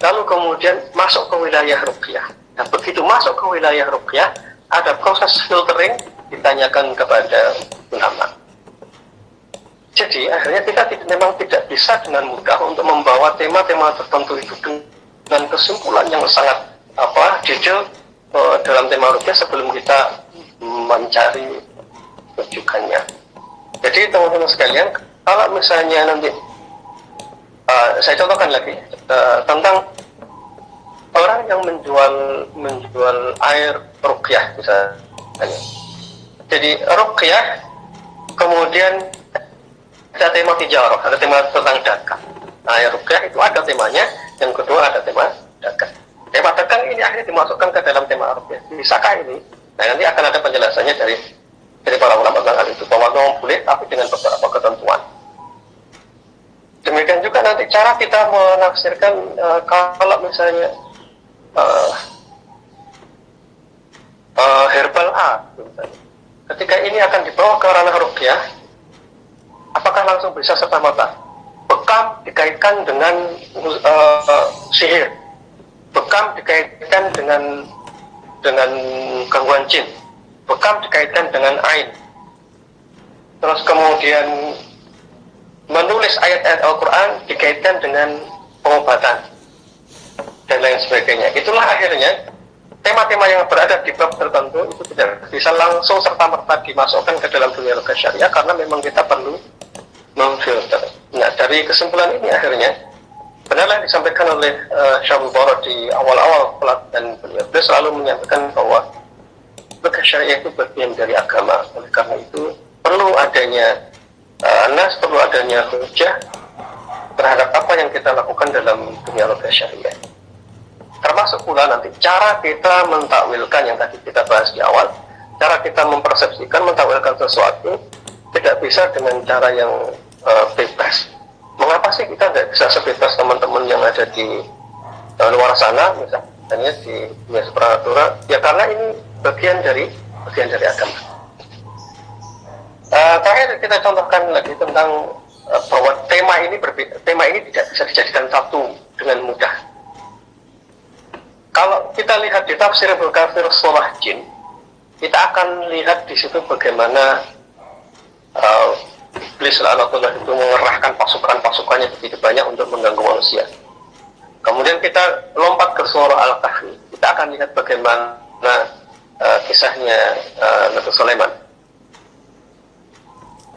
A: lalu kemudian masuk ke wilayah ruqyah. Nah, begitu masuk ke wilayah ruqyah, ada proses filtering, ditanyakan kepada ulama. Jadi akhirnya kita memang tidak bisa dengan mudah untuk membawa tema-tema tertentu itu dengan kesimpulan yang sangat detail dalam tema rukyah sebelum kita mencari rujukannya. Jadi teman-teman sekalian, kalau misalnya nanti saya contohkan lagi tentang orang yang menjual air rukyah misalnya. Jadi rukyah kemudian ada tema tijarah, ada tema tentang dagang. Nah, air rukyah itu ada temanya, yang kedua ada tema dagang. Tema dagang ini akhirnya dimasukkan ke dalam tema rukyah. Bisakah ini? Nah, nanti akan ada penjelasannya dari para ulama tentang hal itu, bahwa memang boleh tapi dengan beberapa ketentuan. Demikian juga nanti cara kita menafsirkan kalau misalnya herbal A misalnya. Ketika ini akan dibawa ke ranah rukyah, apakah langsung bisa serta-merta? Bekam dikaitkan dengan sihir, bekam dikaitkan dengan gangguan jin, bekam dikaitkan dengan ain, terus kemudian menulis ayat-ayat Al-Quran dikaitkan dengan pengobatan dan lain sebagainya. Itulah akhirnya tema-tema yang berada di bab tertentu itu tidak bisa langsung serta-merta dimasukkan ke dalam dunia logika syariah, karena memang kita perlu memfilter. Nah, dari kesimpulan ini akhirnya benarlah disampaikan oleh Syekh Mubarak di awal-awal pelatihan beliau. Beliau selalu menyampaikan bahwa logika syariah itu bagian dari agama. Oleh karena itu perlu adanya nas, perlu adanya hujah terhadap apa yang kita lakukan dalam dunia logika syariah. Termasuk pula nanti cara kita mentakwilkan yang tadi kita bahas di awal, cara kita mempersepsikan, mentakwilkan sesuatu tidak bisa dengan cara yang bebas. Mengapa sih kita tidak bisa sebebas teman-teman yang ada di luar sana, misalnya di dunia supranatural? Ya karena ini bagian dari agama. Terakhir kita contohkan lagi tentang bahwa tema ini tidak bisa dijadikan satu dengan mudah. Kalau kita lihat di tafsir Ibnu Katsir surah Jin, kita akan lihat di situ bagaimana Iblis laknatullah itu mengerahkan pasukannya begitu banyak untuk mengganggu manusia. Kemudian kita lompat ke surah Al-Kahfi, kita akan lihat bagaimana kisahnya Nabi Sulaiman.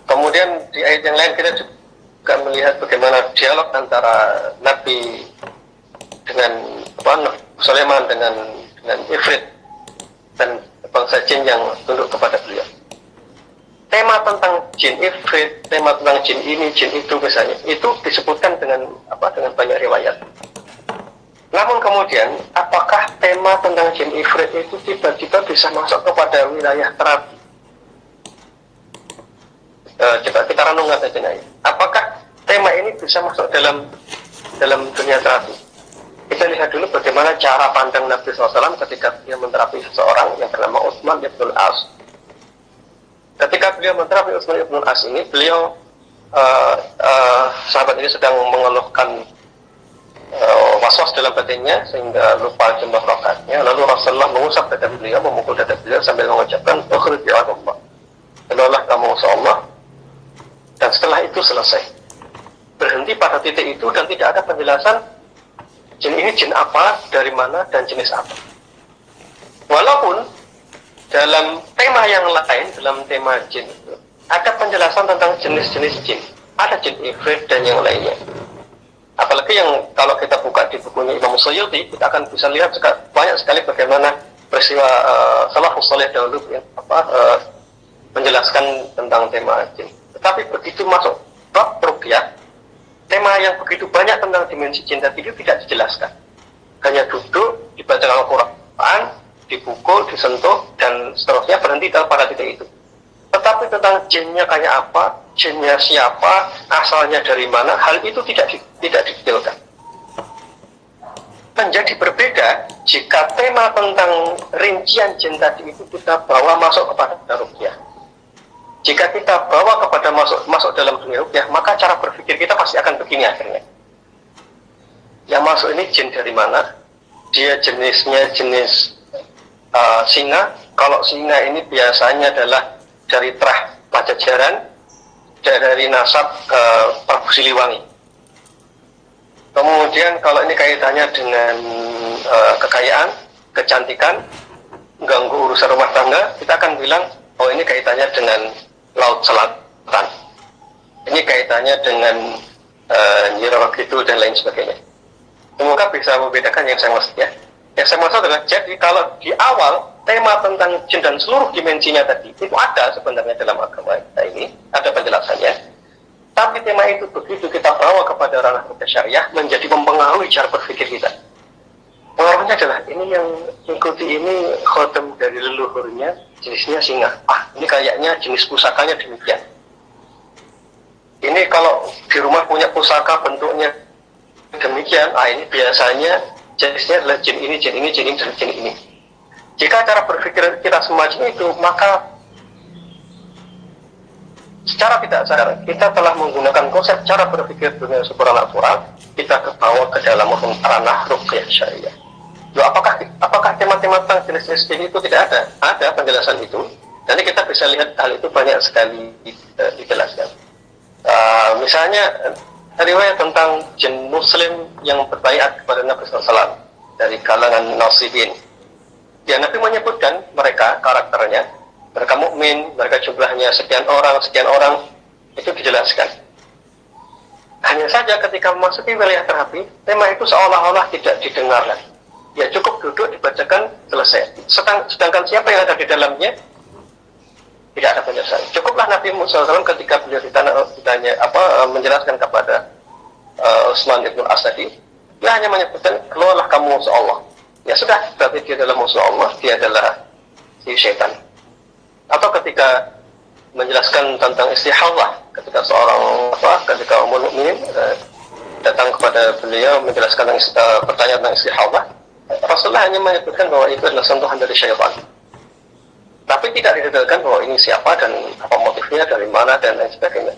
A: Kemudian di ayat yang lain kita juga melihat bagaimana dialog antara Nabi dengan Sulaiman dengan Ifrit dan bangsa jin yang tunduk kepada beliau. Tema tentang jin Ifrit, tema tentang jin ini, jin itu misalnya, itu disebutkan dengan banyak riwayat. Namun kemudian, apakah tema tentang jin Ifrit itu tiba-tiba bisa masuk kepada wilayah terapi? Coba kita renungkan saja. Apakah tema ini bisa masuk dalam dunia terapi? Kita lihat dulu bagaimana cara pandang Nabi SAW ketika dia menterapi seseorang yang bernama Utsman bin As. Ketika beliau menterapi Utsman bin As ini, beliau sahabat ini sedang mengeluhkan waswas dalam batinnya sehingga lupa jumlah rakaatnya. Lalu Rasulullah mengusap dada beliau, memukul dada beliau sambil mengucapkan "Ukhrij ya Allah", keluarlah kamu Allah. Dan setelah itu selesai. Berhenti pada titik itu dan tidak ada penjelasan jin ini jin apa, dari mana, dan jenis apa. Walaupun dalam tema yang lain, dalam tema jin itu, ada penjelasan tentang jenis-jenis jin. Ada jin ifrit dan yang lainnya. Apalagi yang kalau kita buka di bukunya Imam Suyuti, kita akan bisa lihat banyak sekali bagaimana peristiwa salafus saleh dahulu menjelaskan tentang tema jin. Tetapi begitu masuk bab ruqyah, tema yang begitu banyak tentang dimensi jin tadi itu tidak dijelaskan. Hanya duduk, dibaca Al-Quran, dipukul, disentuh, dan seterusnya, berhenti pada titik itu. Tetapi tentang jinnya kayak apa, jinnya siapa, asalnya dari mana, hal itu tidak didetailkan. Menjadi berbeda jika tema tentang rincian jin tadi itu kita bawa masuk kepada ruqyah. Jika kita bawa kepada masuk dalam dunia ruqyah, maka cara berpikir kita pasti akan begini akhirnya. Yang masuk ini jin dari mana? Dia jenisnya jenis singa, Kalau singa ini biasanya adalah dari Trah Pajajaran, dari nasab Prabu Siliwangi. Kemudian kalau ini kaitannya dengan kekayaan, kecantikan, ganggu urusan rumah tangga, kita akan bilang, oh ini kaitannya dengan Laut Selatan. Ini kaitannya dengan Nyi Roro Kidul dan lain sebagainya. Semoga bisa membedakan yang saya maksud ya. Yang saya maksud adalah, jadi kalau di awal tema tentang jin dan seluruh dimensinya tadi itu ada sebenarnya dalam agama kita ini, ada penjelasannya. Tapi tema itu begitu kita bawa kepada ranah syariah menjadi mempengaruhi cara berpikir kita. Pengaruhnya adalah ini yang mengikuti ini khotem dari leluhurnya jenisnya singa. Ini kayaknya jenis pusakanya demikian. Ini kalau di rumah punya pusaka bentuknya demikian, ini biasanya jenisnya adalah jin ini, jin ini, jin ini, dan jin ini. Jika cara berpikir kita semacam itu, maka secara tidak sadar kita telah menggunakan konsep cara berpikir dunia supranatural kita kebawa ke dalam ranah ruqyah syariah. Apakah tema-tema tentang jenis-jenis jin itu tidak ada? Ada penjelasan itu. Nanti kita bisa lihat hal itu banyak sekali dijelaskan. Misalnya riwayat tentang jin muslim yang berbaiat kepada Nabi SAW dari kalangan Nasibin. Ya, Nabi menyebutkan mereka, karakternya, mereka mukmin, mereka jumlahnya sekian orang, itu dijelaskan. Hanya saja ketika memasuki wilayah terapi, tema itu seolah-olah tidak didengar lagi. Ya cukup duduk dibacakan selesai. Sedangkan siapa yang ada di dalamnya tidak ada penjelasan. Cukuplah Nabi Musa SAW ketika beliau ditanya menjelaskan kepada Utsman ibn Asadi, dia hanya menyebutkan keluarlah kamu musuh Allah. Ya sudah, berarti dia adalah musuh Allah, dia adalah si syaitan. Atau ketika menjelaskan tentang istihadah, ketika ketika Ummul Mukminin datang kepada beliau menjelaskan pertanyaan tentang istihadah, Rasulullah hanya menyebutkan bahwa itu adalah sentuhan dari syaitan. Tapi tidak didetailkan bahwa ini siapa dan apa motifnya, dari mana dan lain sebagainya.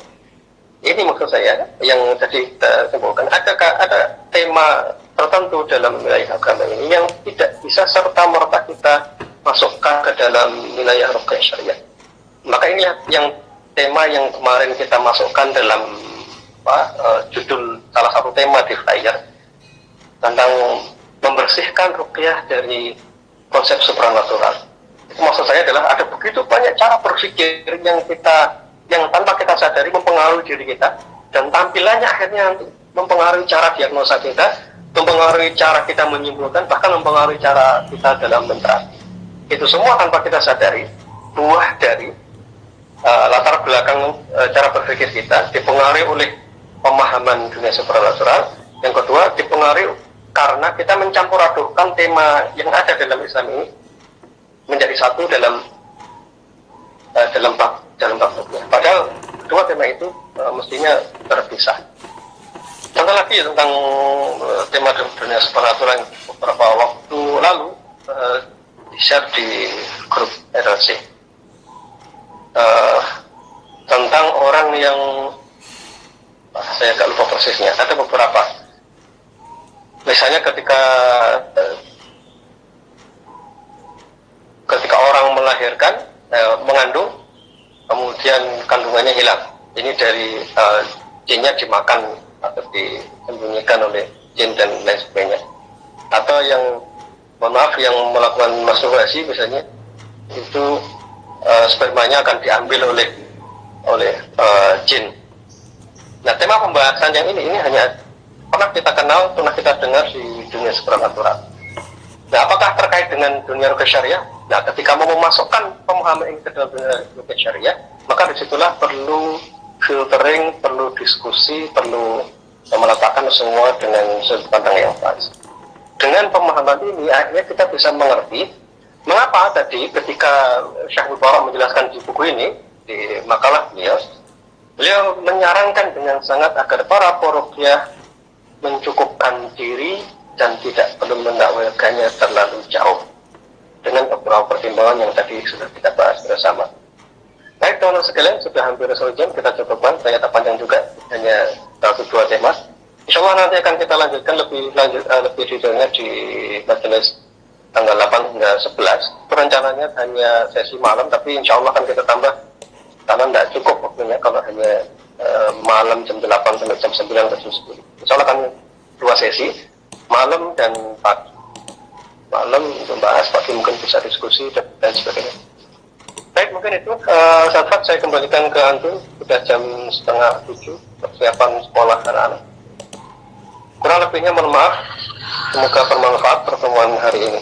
A: Ini maksud saya yang tadi kita simpulkan. Ada tema tertentu dalam wilayah agama ini yang tidak bisa serta-merta kita masukkan ke dalam wilayah ruqyah syariah. Maka ini yang tema yang kemarin kita masukkan dalam judul salah satu tema di flyer tentang membersihkan ruqyah dari konsep supranatural. Itu maksud saya adalah ada begitu banyak cara berpikir yang tanpa kita sadari mempengaruhi diri kita, dan tampilannya akhirnya mempengaruhi cara diagnosa kita, mempengaruhi cara kita menyimpulkan, bahkan mempengaruhi cara kita dalam menterapi. Itu semua tanpa kita sadari buah dari latar belakang cara berpikir kita, dipengaruhi oleh pemahaman dunia supranatural. Yang kedua, dipengaruhi karena kita mencampur adukkan tema yang ada dalam Islam ini menjadi satu dalam bab ruqyah. Padahal kedua tema itu mestinya terpisah. Contoh lagi tentang tema dunia supranatural yang beberapa waktu lalu di-share di grup RLC tentang orang yang saya agak lupa persisnya. Ada beberapa, misalnya ketika orang melahirkan, mengandung, kemudian kandungannya hilang. Ini dari jinnya dimakan atau disembunyikan oleh jin dan lain sebagainya. Atau yang, mohon maaf, yang melakukan masturbasi misalnya, itu spermanya akan diambil oleh jin. Nah, tema pembahasan yang ini hanya pernah kita kenal, pernah kita dengar di dunia supranatural. Nah, apakah terkait dengan dunia ruqyah syariah? Nah, ketika mau memasukkan pemahaman ini ke dalam dunia ruqyah syariah, maka disitulah perlu filtering, perlu diskusi, perlu meletakkan semua dengan sudut pandang yang pas. Dengan pemahaman ini, akhirnya kita bisa mengerti mengapa tadi ketika Syekh Mubarak menjelaskan di buku ini, di makalah beliau menyarankan dengan sangat agar para peruqyah mencukupkan diri dan tidak perlu mendakwakannya terlalu jauh, dengan beberapa pertimbangan yang tadi sudah kita bahas bersama. Baik teman-teman sekalian, sudah hampir 1 jam kita cukupkan, ternyata panjang juga, hanya 1-2 tema. Insya Allah nanti akan kita lanjutkan lebih detailnya di majelis tanggal 8 hingga 11. Itu rencananya hanya sesi malam, tapi insya Allah akan kita tambah karena tidak cukup waktunya kalau hanya malam jam 8 sampai jam 9 atau jam 10. Insya Allah akan 2 sesi, malam dan pagi. Malam untuk bahas, pagi mungkin bisa diskusi dan sebagainya. Baik, mungkin itu Satfat saya kembalikan ke Antum. Sudah jam 6:30 persiapan sekolah anak-anak. Kurang lebihnya mohon maaf. Semoga bermanfaat pertemuan hari ini.